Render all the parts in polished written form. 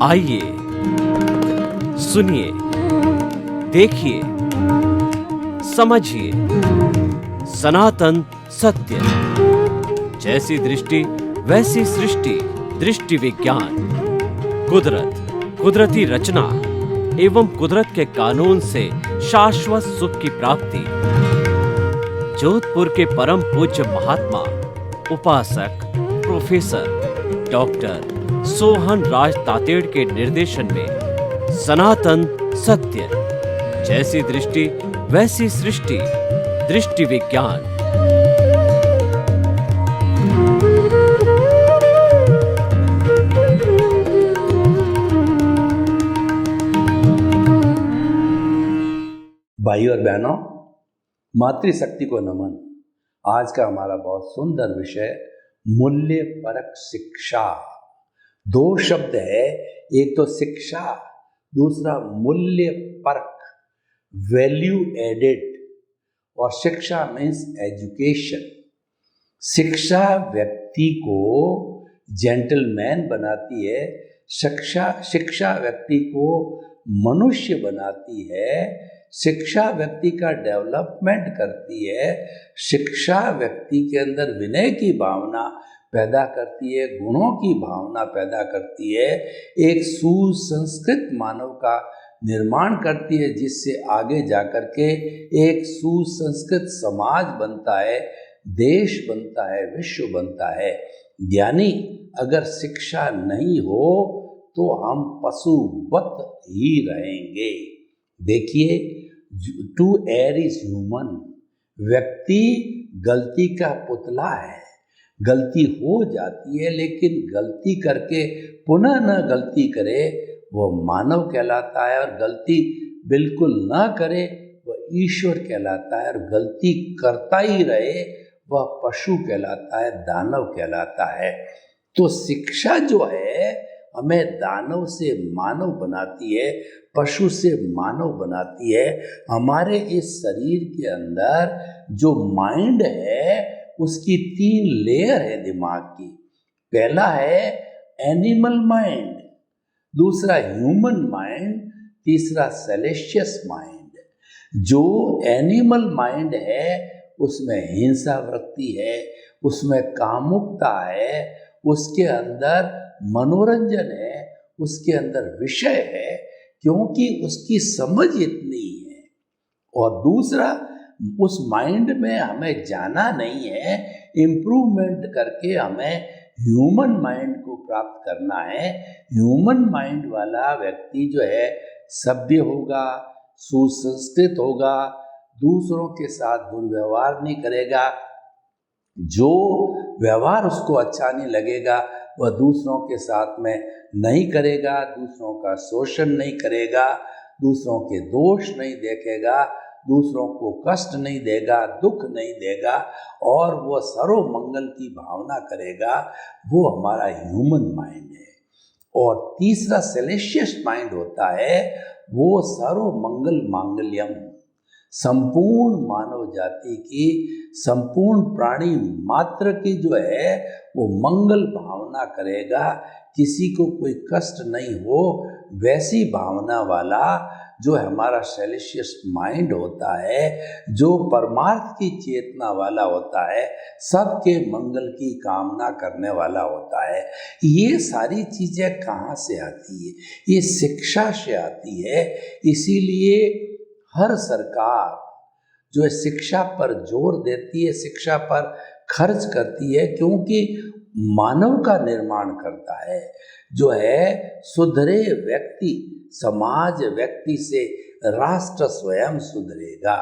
आइए सुनिए, देखिए, समझिए सनातन सत्य। जैसी दृष्टि वैसी सृष्टि, दृष्टि विज्ञान। कुदरत, कुदरती रचना एवं कुदरत के कानून से शाश्वत सुख की प्राप्ति। जोधपुर के परम पूज्य महात्मा उपासक प्रोफेसर डॉक्टर सोहन राज तातेड़ के निर्देशन में सनातन सत्य। जैसी दृष्टि वैसी सृष्टि, दृष्टि विज्ञान। भाइयों और बहनों, मातृशक्ति को नमन। आज का हमारा बहुत सुंदर विषय मूल्य परक शिक्षा। दो शब्द है, एक तो शिक्षा, दूसरा मूल्य परक, वैल्यू एडेड। और शिक्षा मीन्स एजुकेशन। शिक्षा व्यक्ति को जेंटलमैन बनाती है, शिक्षा व्यक्ति को मनुष्य बनाती है, शिक्षा व्यक्ति का डेवलपमेंट करती है, शिक्षा व्यक्ति के अंदर विनय की भावना पैदा करती है, गुणों की भावना पैदा करती है, एक सुसंस्कृत मानव का निर्माण करती है, जिससे आगे जाकर के एक सुसंस्कृत समाज बनता है, देश बनता है, विश्व बनता है। यानी अगर शिक्षा नहीं हो तो हम पशुवत ही रहेंगे। देखिए, टू एयर इज ह्यूमन। व्यक्ति गलती का पुतला है। गलती हो जाती है, लेकिन गलती करके पुनः न गलती करे वो मानव कहलाता है, और गलती बिल्कुल न करे वह ईश्वर कहलाता है, और गलती करता ही रहे वह पशु कहलाता है, दानव कहलाता है। तो शिक्षा जो है हमें दानव से मानव बनाती है, पशु से मानव बनाती है। हमारे इस शरीर के अंदर जो माइंड है उसकी 3 लेयर है दिमाग की। पहला है एनिमल माइंड, दूसरा ह्यूमन माइंड, तीसरा सेलेशियस माइंड। जो एनिमल माइंड है उसमें हिंसा वृत्ति है, उसमें कामुकता है, उसके अंदर मनोरंजन है, उसके अंदर विषय है, क्योंकि उसकी समझ इतनी है। और दूसरा, उस माइंड में हमें जाना नहीं है, इम्प्रूवमेंट करके हमें ह्यूमन माइंड को प्राप्त करना है। ह्यूमन माइंड वाला व्यक्ति जो है सभ्य होगा, सुसंस्कृत होगा, दूसरों के साथ दुर्व्यवहार नहीं करेगा। जो व्यवहार उसको अच्छा नहीं लगेगा वह दूसरों के साथ में नहीं करेगा, दूसरों का शोषण नहीं करेगा, दूसरों के दोष नहीं देखेगा, दूसरों को कष्ट नहीं देगा, दुख नहीं देगा, और वो सर्वमंगल की भावना करेगा। वो हमारा ह्यूमन माइंड है। और तीसरा सेलेशियस माइंड होता है, वो सर्वमंगल मांगल्यम, संपूर्ण मानव जाति की, संपूर्ण प्राणी मात्र की जो है वो मंगल भावना करेगा, किसी को कोई कष्ट नहीं हो, वैसी भावना वाला जो हमारा सेलेशियस माइंड होता है, जो परमार्थ की चेतना वाला होता है, सबके मंगल की कामना करने वाला होता है। ये सारी चीज़ें कहाँ से आती है? ये शिक्षा से आती है। इसीलिए हर सरकार जो है शिक्षा पर जोर देती है, शिक्षा पर खर्च करती है, क्योंकि मानव का निर्माण करता है। जो है सुधरे व्यक्ति, समाज व्यक्ति से राष्ट्र स्वयं सुधरेगा।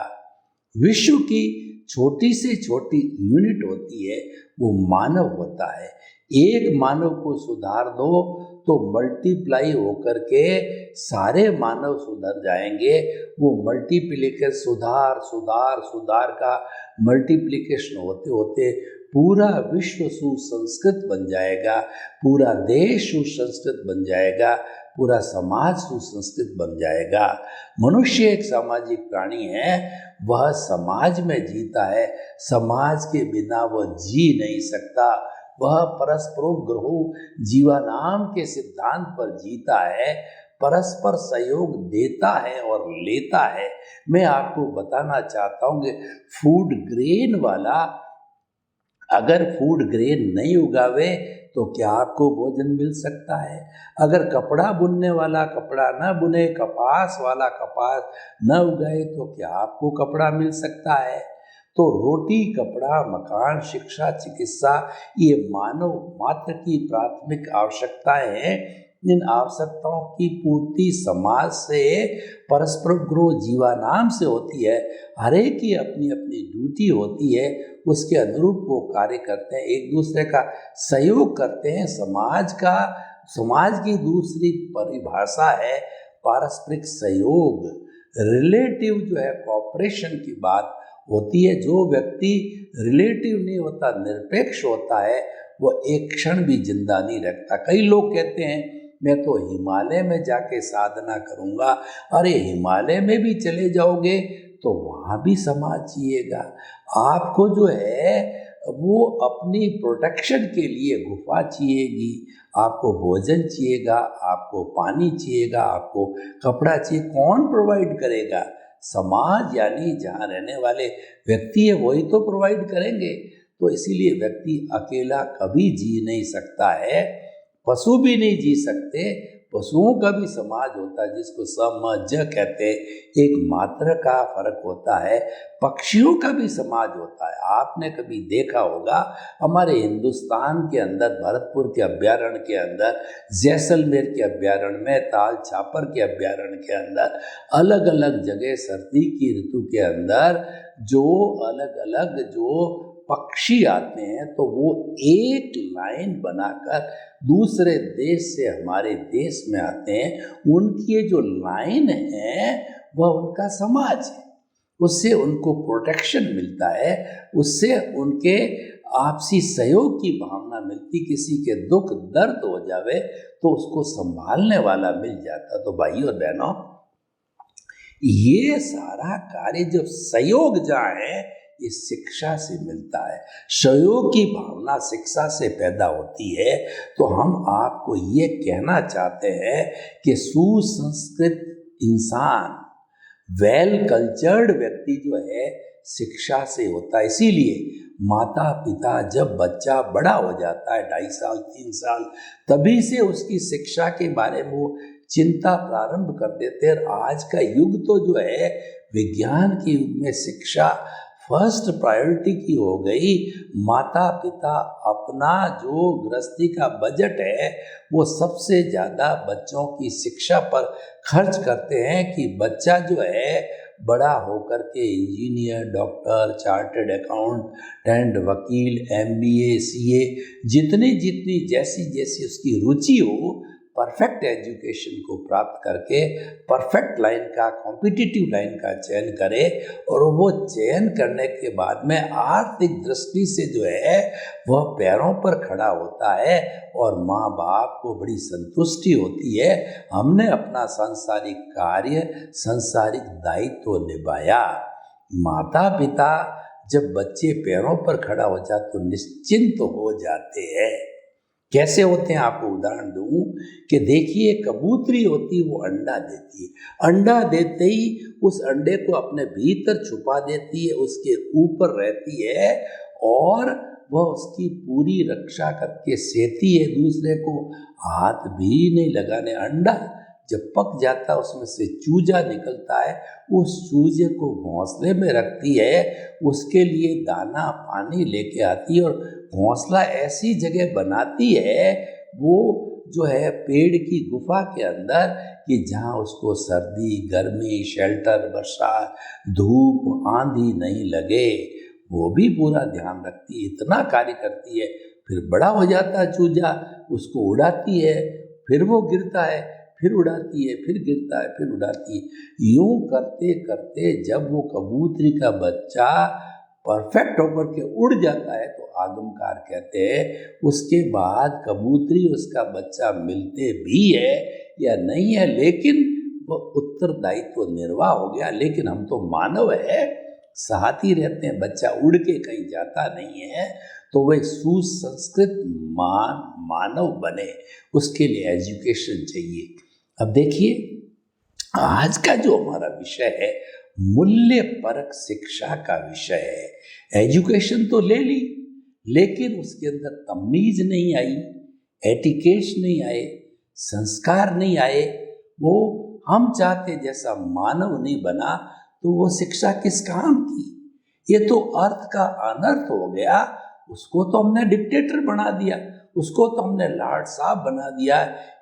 विश्व की छोटी से छोटी यूनिट होती है वो मानव होता है। एक मानव को सुधार दो तो मल्टीप्लाई होकर के सारे मानव सुधर जाएंगे। वो मल्टीप्लिकेशन, सुधार सुधार सुधार का मल्टीप्लिकेशन होते होते पूरा विश्व सुसंस्कृत बन जाएगा, पूरा देश सुसंस्कृत बन जाएगा, पूरा समाज सुसंस्कृत बन जाएगा। मनुष्य एक सामाजिक प्राणी है, वह समाज में जीता है, समाज के बिना वह जी नहीं सकता। वह परस्परोपग्रहो जीवानाम के सिद्धांत पर जीता है, परस्पर सहयोग देता है और लेता है। मैं आपको बताना चाहता हूँ कि फूड ग्रेन वाला अगर फूड ग्रेन नहीं उगावे तो क्या आपको भोजन मिल सकता है? अगर कपड़ा बुनने वाला कपड़ा न बुने, कपास वाला कपास न उगाए तो क्या आपको कपड़ा मिल सकता है? तो रोटी, कपड़ा, मकान, शिक्षा, चिकित्सा ये मानव मात्र की प्राथमिक आवश्यकताएं हैं। इन आवश्यकताओं की पूर्ति समाज से, परस्पर उपग्रह जीवानाम से होती है। हर एक की अपनी अपनी ड्यूटी होती है, उसके अनुरूप वो कार्य करते हैं, एक दूसरे का सहयोग करते हैं। समाज की दूसरी परिभाषा है पारस्परिक सहयोग, रिलेटिव जो है कॉपरेशन की बात होती है। जो व्यक्ति रिलेटिव नहीं होता, निरपेक्ष होता है, वो एक क्षण भी जिंदा नहीं रखता। कई लोग कहते हैं मैं तो हिमालय में जाके साधना करूँगा। अरे हिमालय में भी चले जाओगे तो वहाँ भी समाज चाहिएगा। आपको जो है वो अपनी प्रोटेक्शन के लिए गुफा चाहिएगी, आपको भोजन चाहिएगा, आपको पानी चाहिएगा, आपको कपड़ा चाहिए। कौन प्रोवाइड करेगा? समाज, यानी जहाँ रहने वाले व्यक्ति है वही तो प्रोवाइड करेंगे। तो इसीलिए व्यक्ति अकेला कभी जी नहीं सकता है, पशु भी नहीं जी सकते। पशुओं का भी समाज होता है जिसको समज कहते हैं, एक मात्रा का फर्क होता है। पक्षियों का भी समाज होता है। आपने कभी देखा होगा हमारे हिंदुस्तान के अंदर, भरतपुर के अभ्यारण्य के अंदर, जैसलमेर के अभ्यारण्य में, ताल छापर के अभ्यारण्य के अंदर, अलग अलग जगह सर्दी की ऋतु के अंदर जो अलग अलग जो पक्षी आते हैं तो वो एक लाइन बनाकर दूसरे देश से हमारे देश में आते हैं। उनकी ये जो लाइन है वह उनका समाज है, उससे उनको प्रोटेक्शन मिलता है, उससे उनके आपसी सहयोग की भावना मिलती। किसी के दुख दर्द हो जावे तो उसको संभालने वाला मिल जाता। तो भाइयों और बहनों, ये सारा कार्य जब सहयोग जाए ये शिक्षा से मिलता है। सहयोग की भावना शिक्षा से पैदा होती है। तो हम आपको ये कहना चाहते हैं कि सुसंस्कृत इंसान, वेल कल्चर्ड व्यक्ति जो है शिक्षा से होता है। इसीलिए माता पिता जब बच्चा बड़ा हो जाता है, 2.5 साल 3 साल, तभी से उसकी शिक्षा के बारे में वो चिंता प्रारंभ कर देते हैं। आज का युग तो जो है विज्ञान के युग में शिक्षा फर्स्ट प्रायोरिटी की हो गई। माता पिता अपना जो गृहस्थी का बजट है वो सबसे ज़्यादा बच्चों की शिक्षा पर खर्च करते हैं कि बच्चा जो है बड़ा होकर के इंजीनियर, डॉक्टर, चार्टर्ड अकाउंटेंट, वकील, MBA, CA, जितनी जैसी उसकी रुचि हो, परफेक्ट एजुकेशन को प्राप्त करके परफेक्ट लाइन का, कॉम्पिटिटिव लाइन का चयन करे। और वो चयन करने के बाद में आर्थिक दृष्टि से जो है वह पैरों पर खड़ा होता है और माँ बाप को बड़ी संतुष्टि होती है, हमने अपना सांसारिक कार्य, सांसारिक दायित्व निभाया। माता पिता जब बच्चे पैरों पर खड़ा हो जाते तो निश्चिंत हो जाते हैं। कैसे होते हैं आपको उदाहरण दूं कि देखिए, कबूतरी होती है वो अंडा देती है, अंडा देते ही उस अंडे को अपने भीतर छुपा देती है, उसके ऊपर रहती है और वह उसकी पूरी रक्षा करके सेती है, दूसरे को हाथ भी नहीं लगाने। अंडा जब पक जाता है उसमें से चूजा निकलता है, उस चूजे को घोंसले में रखती है, उसके लिए दाना पानी लेके आती है और घोंसला ऐसी जगह बनाती है वो जो है पेड़ की गुफा के अंदर कि जहाँ उसको सर्दी, गर्मी, शेल्टर, बरसात, धूप, आंधी नहीं लगे। वो भी पूरा ध्यान रखती है, इतना कार्य करती है। फिर बड़ा हो जाता है चूजा, उसको उड़ाती है, फिर वो गिरता है, फिर उड़ाती है, फिर गिरता है, फिर उड़ाती है। यूं करते करते जब वो कबूतरी का बच्चा परफेक्ट होकर के उड़ जाता है तो आगमकार कहते हैं। उसके बाद कबूतरी उसका बच्चा मिलते भी है या नहीं है, लेकिन वह उत्तरदायित्व निर्वाह हो गया। लेकिन हम तो मानव है, साथ ही रहते हैं, बच्चा उड़ के कहीं जाता नहीं है। तो वह सुसंस्कृत मानव बने, उसके लिए एजुकेशन चाहिए। अब देखिए आज का जो हमारा विषय है मूल्य परक शिक्षा का विषय है। एजुकेशन तो ले ली, लेकिन उसके अंदर तमीज नहीं आई, एटिकेट्स नहीं आए, संस्कार नहीं आए, वो हम चाहते जैसा मानव नहीं बना, तो वो शिक्षा किस काम की? ये तो अर्थ का अनर्थ हो गया। उसको तो हमने डिक्टेटर बना दिया, उसको तो हमने लाट साहब बना दिया,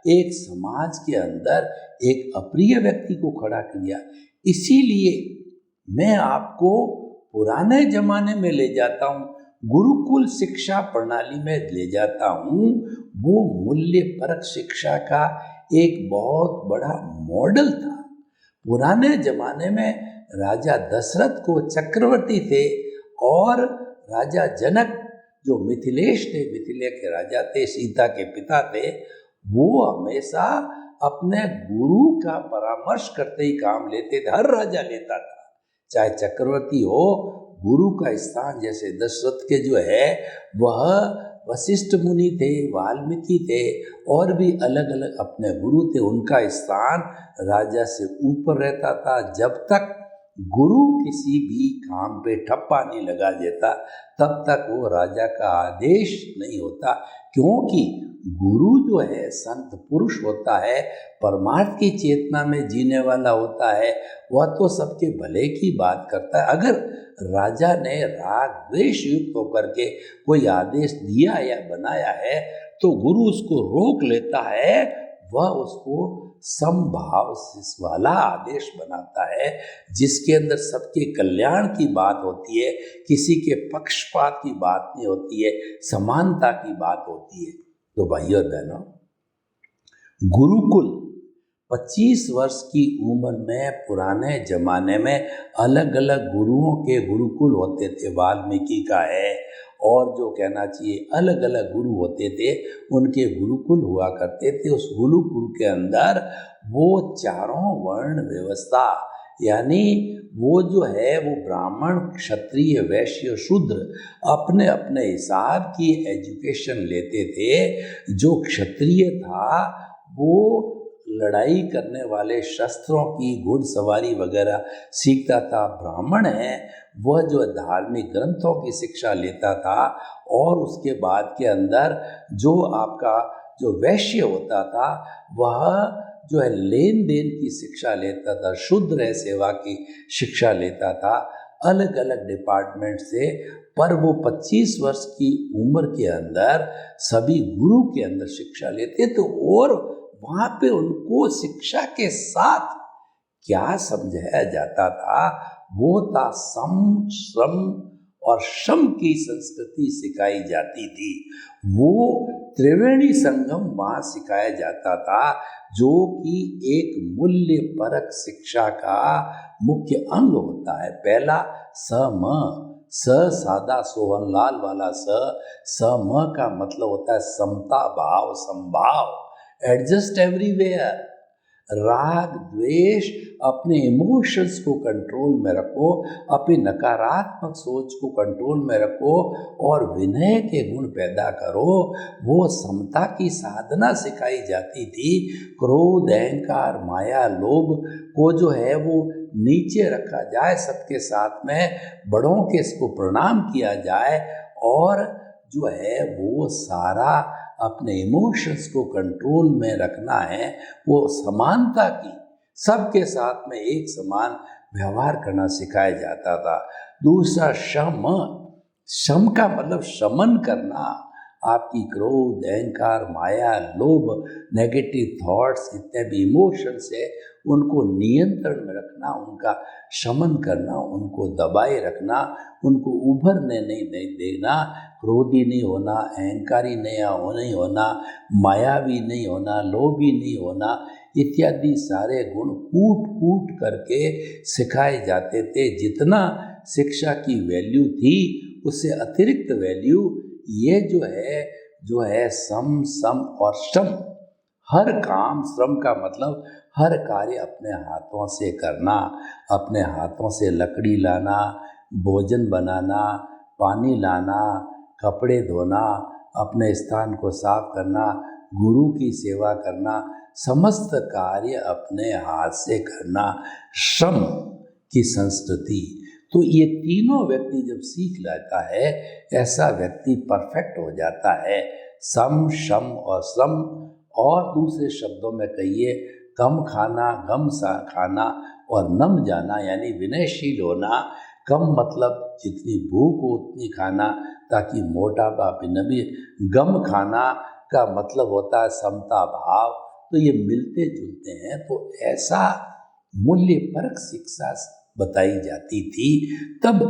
एक समाज के अंदर एक अप्रिय व्यक्ति को खड़ा कर दिया। इसीलिए मैं आपको पुराने जमाने में ले जाता हूँ, गुरुकुल शिक्षा प्रणाली में ले जाता हूँ। वो मूल्य परक शिक्षा का एक बहुत बड़ा मॉडल था। पुराने जमाने में राजा दशरथ को चक्रवर्ती थे, और राजा जनक जो मिथिलेश थे, मिथिला के राजा थे, सीता के पिता थे, वो हमेशा अपने गुरु का परामर्श करते ही काम लेते थे। हर राजा लेता था, चाहे चक्रवर्ती हो। गुरु का स्थान जैसे दशरथ के जो है वह वशिष्ठ मुनि थे, वाल्मीकि थे, और भी अलग अलग अपने गुरु थे, उनका स्थान राजा से ऊपर रहता था। जब तक गुरु किसी भी काम पे ठप्पा नहीं लगा देता, तब तक वो राजा का आदेश नहीं होता, क्योंकि गुरु जो है संत पुरुष होता है, परमार्थ की चेतना में जीने वाला होता है, वह तो सबके भले की बात करता है। अगर राजा ने राग द्वेष युक्त होकर के कोई आदेश दिया या बनाया है, तो गुरु उसको रोक लेता है, वह उसको समभाव वाला आदेश बनाता है, जिसके अंदर सबके कल्याण की बात होती है, किसी के पक्षपात की बात नहीं होती है, समानता की बात होती है। तो भाइयों और बहनों, गुरुकुल 25 वर्ष की उम्र में पुराने जमाने में अलग अलग गुरुओं के गुरुकुल होते थे। वाल्मीकि का है, और जो कहना चाहिए अलग अलग गुरु होते थे, उनके गुरुकुल हुआ करते थे। उस गुरुकुल के अंदर वो चारों वर्ण व्यवस्था, यानी वो जो है वो ब्राह्मण, क्षत्रिय, वैश्य, शूद्र अपने अपने हिसाब की एजुकेशन लेते थे। जो क्षत्रिय था वो लड़ाई करने वाले शस्त्रों की घुड़सवारी वगैरह सीखता था। ब्राह्मण है वह जो धार्मिक ग्रंथों की शिक्षा लेता था, और उसके बाद के अंदर जो आपका जो वैश्य होता था वह जो है लेन देन की शिक्षा लेता था। शूद्र है सेवा की शिक्षा लेता था, अलग अलग डिपार्टमेंट से। पर वो 25 वर्ष की उम्र के अंदर सभी गुरु के अंदर शिक्षा लेते थे, और वहाँ पे उनको शिक्षा के साथ क्या समझाया जाता था, वो था सम, श्रम और शम की संस्कृति सिखाई जाती थी। वो त्रिवेणी संगम वहाँ सिखाया जाता था, जो कि एक मूल्य परक शिक्षा का मुख्य अंग होता है। पहला सम, स सादा सोहन लाल वाला सम का मतलब होता है समता भाव, संभाव, एडजस्ट एवरीवेयर। राग द्वेष, अपने इमोशंस को कंट्रोल में रखो, अपनी नकारात्मक सोच को कंट्रोल में रखो, और विनय के गुण पैदा करो। वो समता की साधना सिखाई जाती थी। क्रोध, अहंकार, माया, लोभ को जो है वो नीचे रखा जाए, सबके साथ में बड़ों के इसको प्रणाम किया जाए, और जो है वो सारा अपने इमोशंस को कंट्रोल में रखना है। वो समानता की, सबके साथ में एक समान व्यवहार करना सिखाया जाता था। दूसरा शम, शम का मतलब शमन करना, आपकी क्रोध, अहंकार, माया, लोभ, नेगेटिव थॉट्स, जितने भी इमोशंस है उनको नियंत्रण में रखना, उनका शमन करना, उनको दबाए रखना, उनको उभरने नहीं देना। क्रोधी नहीं होना, अहंकारी नहीं होना, मायावी नहीं होना, लोभी नहीं होना, इत्यादि सारे गुण कूट कूट करके सिखाए जाते थे। जितना शिक्षा की वैल्यू थी उससे अतिरिक्त वैल्यू ये जो है सम, सम और श्रम। हर काम, श्रम का मतलब हर कार्य अपने हाथों से करना, अपने हाथों से लकड़ी लाना, भोजन बनाना, पानी लाना, कपड़े धोना, अपने स्थान को साफ करना, गुरु की सेवा करना, समस्त कार्य अपने हाथ से करना, श्रम की संस्कृति। तो ये तीनों व्यक्ति जब सीख लेता है, ऐसा व्यक्ति परफेक्ट हो जाता है। सम, शम और श्रम, और दूसरे शब्दों में कहिए कम खाना, गम सा खाना और नम जाना, यानी विनयशील होना। कम मतलब जितनी भूख हो उतनी खाना ताकि मोटापा न भी। गम खाना का मतलब होता है समता भाव। तो ये मिलते जुलते हैं। तो ऐसा मूल्य परक शिक्षा बताई जाती थी। तब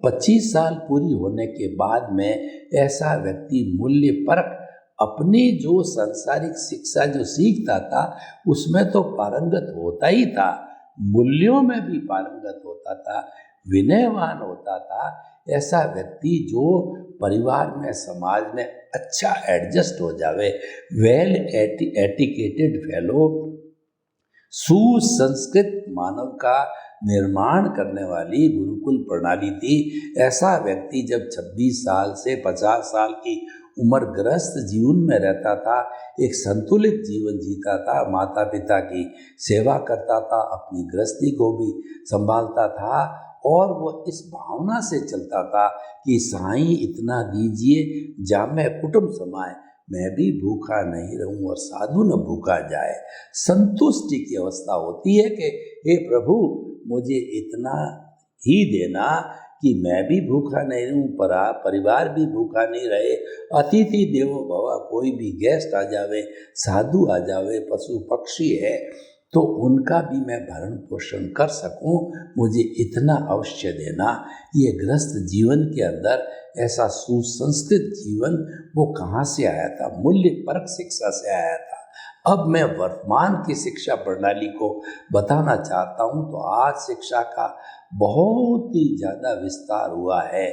25 साल पूरी होने के बाद में ऐसा व्यक्ति मूल्य परक अपनी जो सांसारिक शिक्षा जो सीखता था उसमें तो पारंगत होता ही था, मूल्यों में भी पारंगत होता था, विनयवान होता था। ऐसा व्यक्ति जो परिवार में, समाज में अच्छा एडजस्ट हो जावे, वेल एटिकेटेड फेलो, सुसंस्कृत मानव का निर्माण करने वाली गुरुकुल प्रणाली थी। ऐसा व्यक्ति जब 26 साल से 50 साल की उम्र ग्रस्त जीवन में रहता था, एक संतुलित जीवन जीता था, माता पिता की सेवा करता था, अपनी गृहस्थी को भी संभालता था, और वो इस भावना से चलता था कि साईं इतना दीजिए जामे कुटुंब समाए, मैं भी भूखा नहीं रहूं और साधु न भूखा जाए। संतुष्टि की अवस्था होती है कि हे प्रभु मुझे इतना ही देना कि मैं भी भूखा नहीं रहूं, परिवार भी भूखा नहीं रहे। अतिथि देवो भव, कोई भी गेस्ट आ जावे, साधु आ जावे, पशु पक्षी है तो उनका भी मैं भरण पोषण कर सकूं, मुझे इतना अवश्य देना। ये गृहस्थ जीवन के अंदर ऐसा सुसंस्कृत जीवन वो कहाँ से आया था? मूल्य परक शिक्षा से आया था। अब मैं वर्तमान की शिक्षा प्रणाली को बताना चाहता हूँ। तो आज शिक्षा का बहुत ही ज़्यादा विस्तार हुआ है।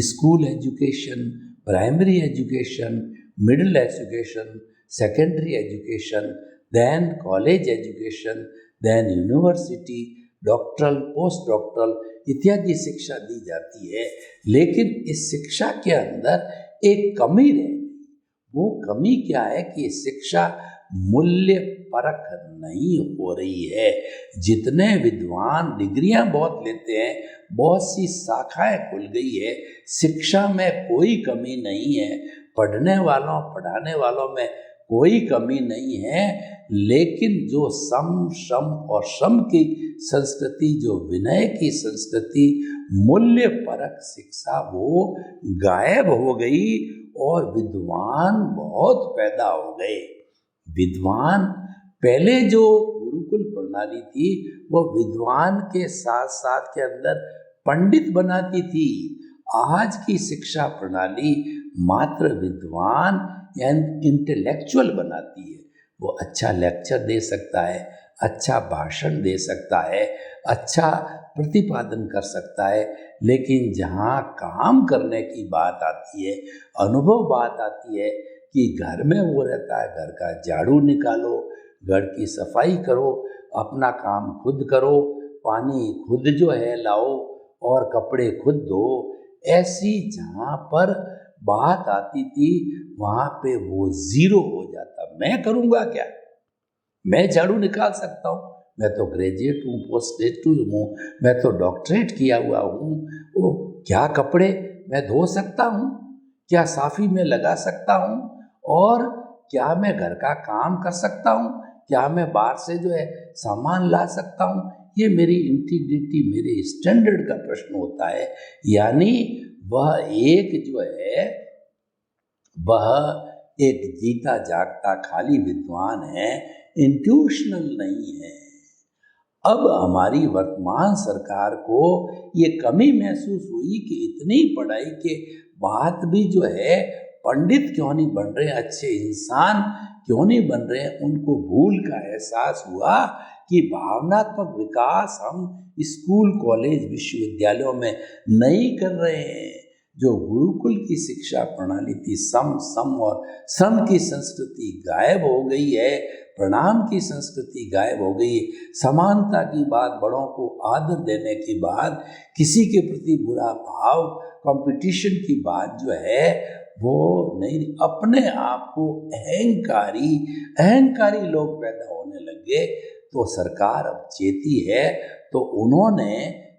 School education, primary education, middle education, secondary education, then college education, then university, doctoral, post doctoral इत्यादि शिक्षा दी जाती है। लेकिन इस शिक्षा के अंदर एक कमी रह गई। वो कमी क्या है कि शिक्षा मूल्य परक नहीं हो रही है। जितने विद्वान डिग्रियां बहुत लेते हैं, बहुत सी शाखाएं खुल गई है, शिक्षा में कोई कमी नहीं है, पढ़ने वालों पढ़ाने वालों में कोई कमी नहीं है। लेकिन जो सम, शम और श्रम की संस्कृति, जो विनय की संस्कृति, मूल्य परक शिक्षा वो गायब हो गई और विद्वान बहुत पैदा हो गए। विद्वान पहले जो गुरुकुल प्रणाली थी वो विद्वान के साथ साथ के अंदर पंडित बनाती थी। आज की शिक्षा प्रणाली मात्र विद्वान यानी इंटेलेक्चुअल बनाती है। वो अच्छा लेक्चर दे सकता है, अच्छा भाषण दे सकता है, अच्छा प्रतिपादन कर सकता है, लेकिन जहाँ काम करने की बात आती है, अनुभव बात आती है कि घर में वो रहता है, घर का झाड़ू निकालो, घर की सफाई करो, अपना काम खुद करो, पानी खुद जो है लाओ और कपड़े खुद धो, ऐसी जहाँ पर बात आती थी वहाँ पे वो जीरो हो जाता। मैं करूँगा क्या? मैं झाड़ू निकाल सकता हूँ? मैं तो ग्रेजुएट हूँ, पोस्ट ग्रेजुएट हूँ, मैं तो डॉक्टरेट किया हुआ हूँ। वो क्या कपड़े मैं धो सकता हूँ? क्या साफी में लगा सकता हूँ? और क्या मैं घर का काम कर सकता हूँ? क्या मैं बाहर से जो है सामान ला सकता हूँ? ये मेरी इंटीग्रिटी, मेरे स्टैंडर्ड का प्रश्न होता है। यानी वह एक जो है वह एक जीता जागता खाली विद्वान है, इंट्यूशनल नहीं है। अब हमारी वर्तमान सरकार को ये कमी महसूस हुई कि इतनी पढ़ाई के बाद भी जो है पंडित क्यों नहीं बन रहे, अच्छे इंसान क्यों नहीं बन रहे। उनको भूल का एहसास हुआ कि भावनात्मक विकास हम स्कूल, कॉलेज, विश्वविद्यालयों में नहीं कर रहे हैं। जो गुरुकुल की शिक्षा प्रणाली थी, सम और श्रम की संस्कृति गायब हो गई है, प्रणाम की संस्कृति गायब हो गई है, समानता की बात, बड़ों को आदर देने की बात, किसी के प्रति बुरा भाव, कंपटीशन की बात जो है वो नहीं, अपने आप को अहंकारी लोग पैदा होने लगे। तो सरकार अब चेती है, तो उन्होंने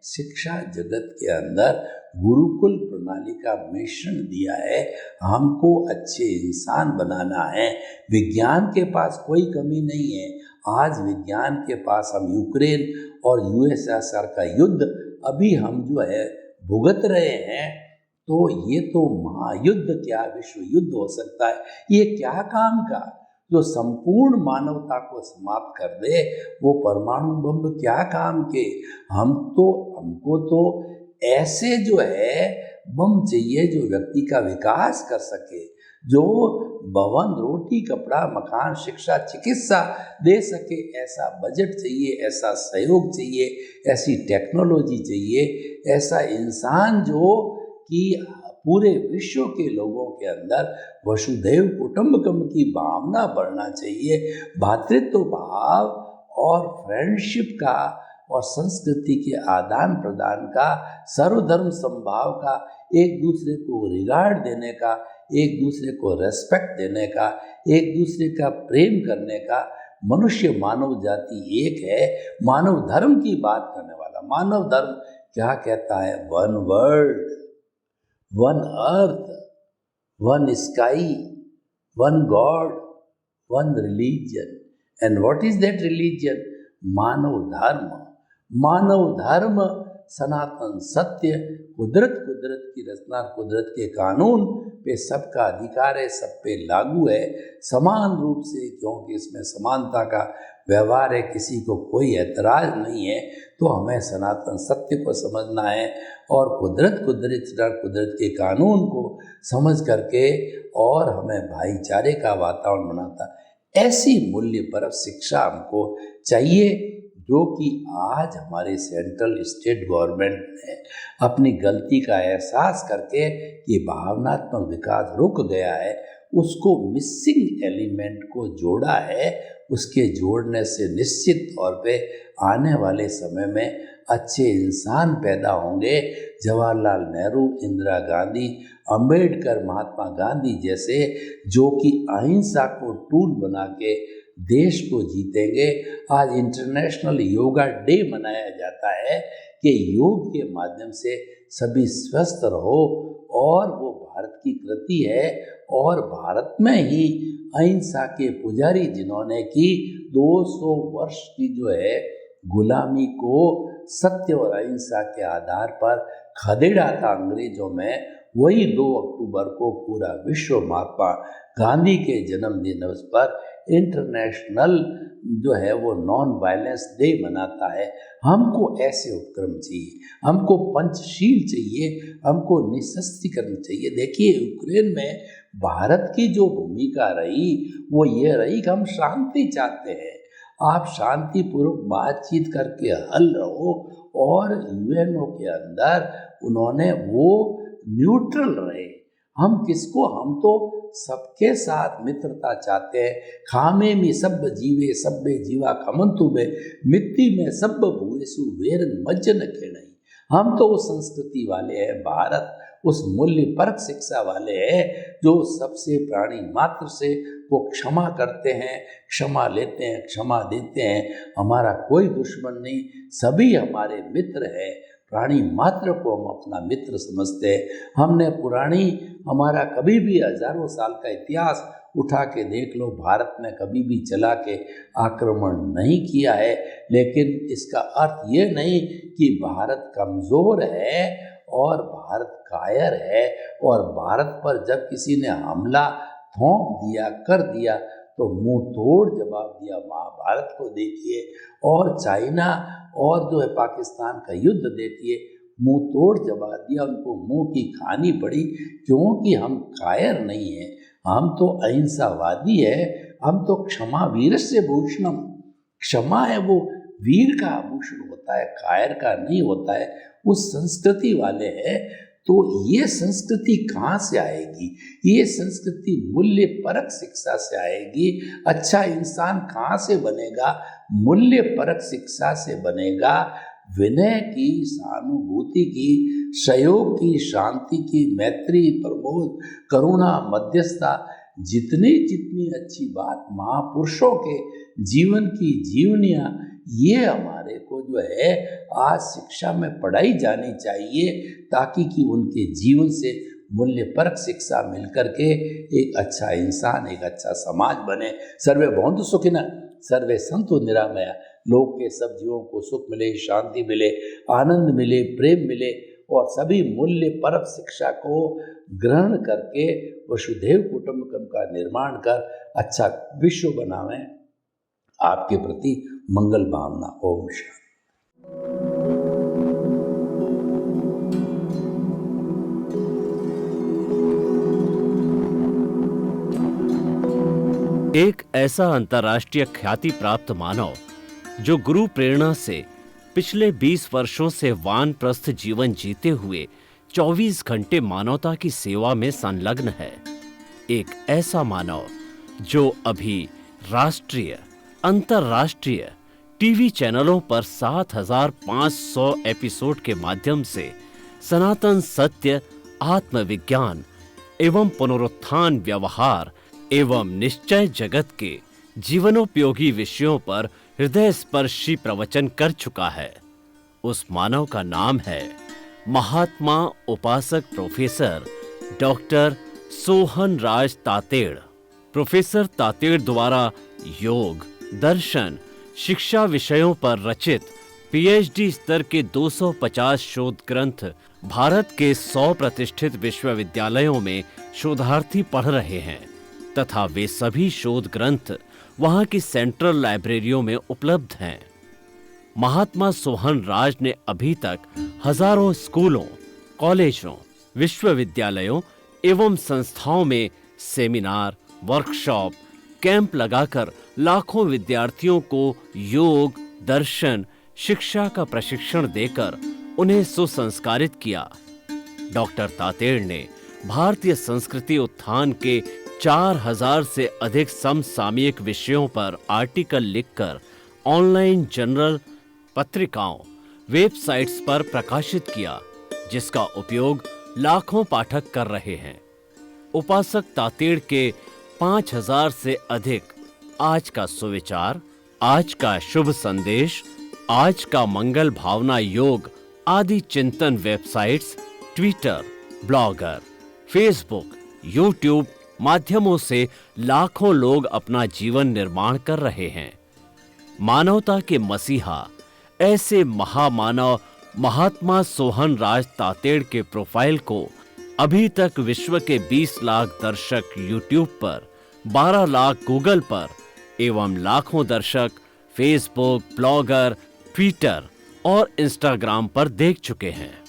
शिक्षा जगत के अंदर गुरुकुल प्रणाली का मिशन दिया है। हमको अच्छे इंसान बनाना है। विज्ञान के पास कोई कमी नहीं है। आज विज्ञान के पास हम यूक्रेन और यूएसएसआर का युद्ध अभी हम जो है भुगत रहे हैं, तो ये तो महायुद्ध क्या विश्व युद्ध हो सकता है? ये क्या काम का? जो संपूर्ण मानवता को समाप्त कर दे, वो परमाणु बम क्या काम के? हमको तो ऐसे जो है बम चाहिए जो व्यक्ति का विकास कर सके, जो भवन, रोटी, कपड़ा, मकान, शिक्षा, चिकित्सा दे सके। ऐसा बजट चाहिए, ऐसा सहयोग चाहिए, ऐसी टेक्नोलॉजी चाहिए, ऐसा इंसान जो कि पूरे विश्व के लोगों के अंदर वसुधैव कुटुंबकम की भावना बढ़ना चाहिए। भ्रातृत्व भाव और फ्रेंडशिप का और संस्कृति के आदान प्रदान का, सर्वधर्म समभाव का, एक दूसरे को रिगार्ड देने का, एक दूसरे को रेस्पेक्ट देने का, एक दूसरे का प्रेम करने का। मनुष्य मानव जाति एक है। मानव धर्म की बात करने वाला मानव धर्म क्या कहता है? One world, one earth, one sky, one god, one religion. And what is that religion? मानव धर्म। मानव धर्म सनातन सत्य, कुदरत की रचना, कुदरत के कानून पे सबका अधिकार है, सब पे लागू है समान रूप से, क्योंकि इसमें समानता का व्यवहार है, किसी को कोई ऐतराज नहीं है। तो हमें सनातन सत्य को समझना है और कुदरत के कानून को समझ करके, और हमें भाईचारे का वातावरण बनाता, ऐसी मूल्यपरक शिक्षा हमको चाहिए, जो कि आज हमारे सेंट्रल स्टेट गवर्नमेंट ने अपनी गलती का एहसास करके कि भावनात्मक विकास रुक गया है, उसको मिसिंग एलिमेंट को जोड़ा है। उसके जोड़ने से निश्चित तौर पे आने वाले समय में अच्छे इंसान पैदा होंगे। जवाहरलाल नेहरू, इंदिरा गांधी, अंबेडकर, महात्मा गांधी जैसे, जो कि अहिंसा को टूल बना के देश को जीतेंगे। आज इंटरनेशनल योगा डे मनाया जाता है कि योग के माध्यम से सभी स्वस्थ रहो, और वो भारत की कृति है। और भारत में ही अहिंसा के पुजारी, जिन्होंने की 200 वर्ष की जो है गुलामी को सत्य और अहिंसा के आधार पर खदेड़ा था अंग्रेजों में, वही 2 अक्टूबर को पूरा विश्व महात्मा गांधी के जन्मदिन पर इंटरनेशनल जो है वो नॉन वायलेंस डे मनाता है। हमको ऐसे उपक्रम चाहिए, हमको पंचशील चाहिए, हमको निशस्त्रीकरण चाहिए। देखिए, यूक्रेन में भारत की जो भूमिका रही वो ये रही कि हम शांति चाहते हैं, आप शांतिपूर्वक बातचीत करके हल रहो। और यूएनओ के अंदर उन्होंने वो न्यूट्रल रहे। हम किसको, हम तो सबके साथ मित्रता चाहते हैं। खामे में सब जीवे सब्बे जीवा खमंतु बे, मिट्टी में सब भूएसु वेरन मज्जन खेणई। हम तो उस संस्कृति वाले हैं, भारत उस मूल्य परक शिक्षा वाले हैं, जो सबसे प्राणी मात्र से वो क्षमा करते हैं, क्षमा लेते हैं, क्षमा देते हैं। हमारा कोई दुश्मन नहीं, सभी हमारे मित्र हैं। प्राणी मात्र को हम अपना मित्र समझते हैं। हमने पुरानी, हमारा कभी भी हजारों साल का इतिहास उठा के देख लो, भारत में कभी भी चला के आक्रमण नहीं किया है। लेकिन इसका अर्थ ये नहीं कि भारत कमज़ोर है और भारत कायर है, और भारत पर जब किसी ने हमला थोप दिया, कर दिया, तो मुंह तोड़ जवाब दिया। महाभारत को देखिए, और चाइना और जो है पाकिस्तान का युद्ध देखिए, मुंह तोड़ जवाब दिया, उनको मुंह की खानी पड़ी, क्योंकि हम कायर नहीं हैं, हम तो अहिंसावादी है। हम तो क्षमा वीरस्य भूषणम, क्षमा है वो वीर का आभूषण होता है, कायर का नहीं होता है। उस संस्कृति वाले हैं। तो ये संस्कृति कहाँ से आएगी? ये संस्कृति मूल्य परक शिक्षा से आएगी। अच्छा इंसान कहाँ से बनेगा? मूल्य परक शिक्षा से बनेगा। विनय की, सहानुभूति की, सहयोग की, शांति की, मैत्री, प्रमोद, करुणा, मध्यस्थता, जितनी अच्छी बात महापुरुषों के जीवन की जीवनियाँ, ये हमारे को जो है आज शिक्षा में पढ़ाई जानी चाहिए, ताकि कि उनके जीवन से मूल्यपरक शिक्षा मिल करके एक अच्छा इंसान, एक अच्छा समाज बने। सर्वे भवन्तु सुखिनः, सर्वे सन्तु निरामया। लोक के सब जीवों को सुख मिले, शांति मिले, आनंद मिले, प्रेम मिले, और सभी मूल्य परक शिक्षा को ग्रहण करके वसुधैव कुटुंबकम का निर्माण कर अच्छा विश्व बनावें। आपके प्रति मंगल भावना। ओम शांति। एक ऐसा अंतर्राष्ट्रीय ख्याति प्राप्त मानव जो गुरु प्रेरणा से पिछले 20 वर्षों से वानप्रस्थ जीवन जीते हुए 24 घंटे मानवता की सेवा में संलग्न है। एक ऐसा मानव जो अभी राष्ट्रीय, अंतर्राष्ट्रीय टीवी चैनलों पर 7,500 एपिसोड के माध्यम से सनातन सत्य, आत्मविज्ञान एवं पुनरुत्थान, व्यवहार एवं निश्चय जगत के जीवनोपयोगी विषयों पर हृदय स्पर्शी प्रवचन कर चुका है। उस मानव का नाम है महात्मा उपासक प्रोफेसर डॉक्टर सोहन राज तातेड़। प्रोफेसर तातेड़ द्वारा योग, दर्शन, शिक्षा विषयों पर रचित पीएचडी स्तर के 250 शोध ग्रंथ भारत के 100 प्रतिष्ठित विश्वविद्यालयों में शोधार्थी पढ़ रहे हैं तथा वे सभी शोध ग्रंथ वहां की सेंट्रल लाइब्रेरियों में उपलब्ध हैं। महात्मा सोहन राज ने अभी तक हजारों स्कूलों, कॉलेजों, विश्वविद्यालयों एवं संस्थाओं में सेमिनार, वर्कशॉप, कैंप लगाकर लाखों विद्यार्थियों को योग, दर्शन, शिक्षा का प्रशिक्षण देकर उन्हें सुसंस्कारित किया। डॉक्टर तातेड़ ने भारतीय संस्कृति उत्थान के 4000 से अधिक समसामयिक विषयों पर आर्टिकल लिखकर ऑनलाइन जर्नल, पत्रिकाओं, वेबसाइट्स पर प्रकाशित किया, जिसका उपयोग लाखों पाठक कर रहे हैं। उपासक तातेड़ के 5000 से अधिक आज का सुविचार, आज का शुभ संदेश, आज का मंगल भावना योग आदि चिंतन websites, Twitter, blogger, Facebook, YouTube माध्यमों से लाखों लोग अपना जीवन निर्माण कर रहे हैं। मानवता के मसीहा ऐसे महामानव महात्मा सोहन राज तातेड़ के प्रोफाइल को अभी तक विश्व के 20 लाख दर्शक यूट्यूब पर, 12 लाख गूगल पर एवं लाखों दर्शक फेसबुक, ब्लॉगर, ट्विटर और इंस्टाग्राम पर देख चुके हैं।